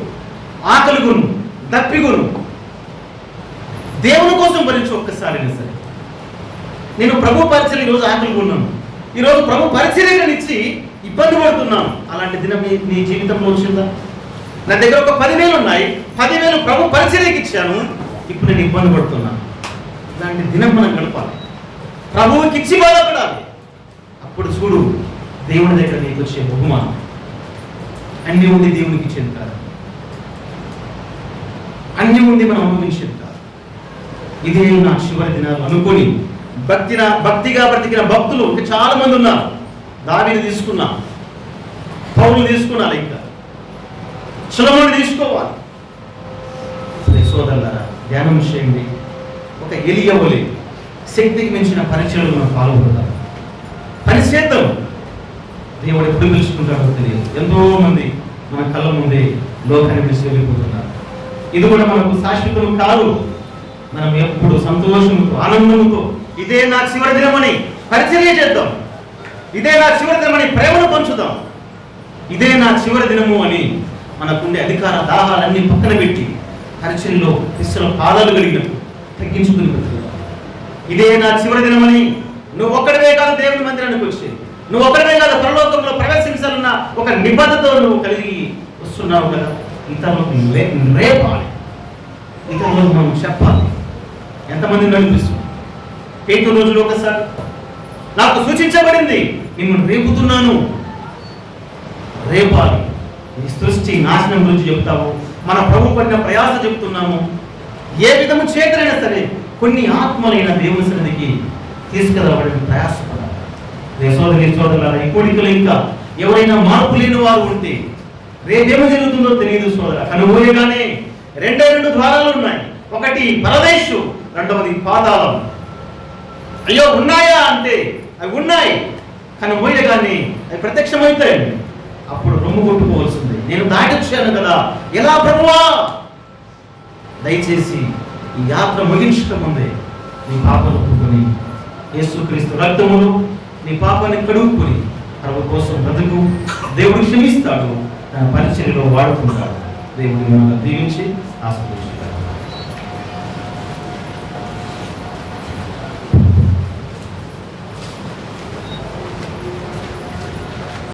S3: ఆకలిగొను, దప్పిగొను, దేవుని కోసం భరించు ఒక్కసారి సరే. నేను ప్రభు పరిచయం ఈరోజు ఆకలి ఉన్నాను, ఈరోజు ప్రభు పరిచర్యనిచ్చి ఇబ్బంది పడుతున్నాను. అలాంటి దినం నీ జీవితంలో వచ్చిందా? నా దగ్గర ఒక 10,000 ఉన్నాయి, 10,000 ప్రభు పరిచర్యకి ఇచ్చాను, ఇప్పుడు నేను ఇబ్బంది పడుతున్నాను. ఇలాంటి దినం మనం గడపాలి, ప్రభువుకి ఇచ్చి బాధపడాలి. అప్పుడు చూడు దేవుని దగ్గర నీకు వచ్చే బహుమానం. అన్ని ఉంది దేవునికి ఇచ్చేది కాదు, అన్ని ఉంది మనం అనుభవించేది కాదు. ఇదే నా చివరి దినాలు అనుకొని భక్తిగా బ్రతికిన భక్తులు ఇంకా చాలా మంది ఉన్నారు. దావీదు తీసుకున్నా, పౌలు తీసుకున్నారు, ఇంకా సులభుని తీసుకోవాలి. సోదరులారా, ధ్యానం చేయండి. ఒక ఎలియా వలె శక్తికి మించిన పరిచయలు మనం పాల్గొంటాం. పని చేద్దాం. దేవుడు ఎప్పుడు పిలుచుకుంటాడో తెలియదు. ఎంతో మంది మన కళ్ళ ముందే లోకాన్ని విడిచి వెళ్ళిపోతున్నారు. ఇది కూడా మనకు శాశ్వతం కాదు. మనం ఎప్పుడు సంతోషంతో, ఆనందంతో ఇదే నా చివరి దినమని పరిచర్య చేద్దాం, ఇదే నా చివరి దినమని ప్రేమను పంచుదాం, ఇదే నా చివరి దినము అని మనకుండే అధికార దాహాలన్నీ పక్కన పెట్టి పరిచర్యలో క్రీస్తుల పాదాలు కలిగినట్టు తగ్గించుకుని పెట్టుకుందాం. ఇదే నా చివరి దినమని నువ్వు ఒక్కడివే కాదు దేవుని మందిరానికి వచ్చేది, నువ్వు ఒక్కడివే కాదు పరలోకంలో ప్రవేశించాలన్న ఒక నిబద్ధతతో నువ్వు కలిగి వస్తున్నావు కదా. ఇతరులకు రేపాలి, ఇతరులకు మనం చెప్పాలి. ఎంతమంది నడిపిస్తుంది? పేతురు రోజులు ఒకసారి నాకు సూచించబడింది, మిమ్మల్ని రేపుతున్నాను. రేపాలి. ఈ సృష్టి నాశనం గురించి చెప్తావు, మన ప్రభు పడిన ప్రయాస చెప్తున్నాము. ఏ విధము చేతనైనా సరే కొన్ని ఆత్మలైన దేవుని సన్నిధికి తీసుకురావడానికి ప్రయాసపడాలి. సోదరులారా, ఈ కోడికలు ఇంకా ఎవరైనా మార్పు లేని వారు ఉంటే రేపేమో జరుగుతుందో తెలియదు సోదర. కనుమూయగానే 2 ద్వారాలు ఉన్నాయి. ఒకటి పరదేశు, రెండవది పాతాళం. అయ్యో ఉన్నాయా అంటే అవి ఉన్నాయి, కనుమూయగానే అవి ప్రత్యక్షమవుతాయండి. అప్పుడు రొమ్ము కొట్టుకోవాల్సింది. నేను దాటొచ్చాను కదా, ఎలా ప్రభువా? దయచేసి ఈ యాత్ర ముగించడం ముందే నీ పాపను ఒప్పుకొని యేసుక్రీస్తు రక్తములు నీ పాపాన్ని కడుక్కుని ప్రభు కోసం బ్రతుకు. దేవుడు క్షమిస్తాడు, తన పరిచర్యలో వాడుకుంటాడు. దేవుడు మిమ్మల్ని దీవించి ఆశీర్వదించుతాడు.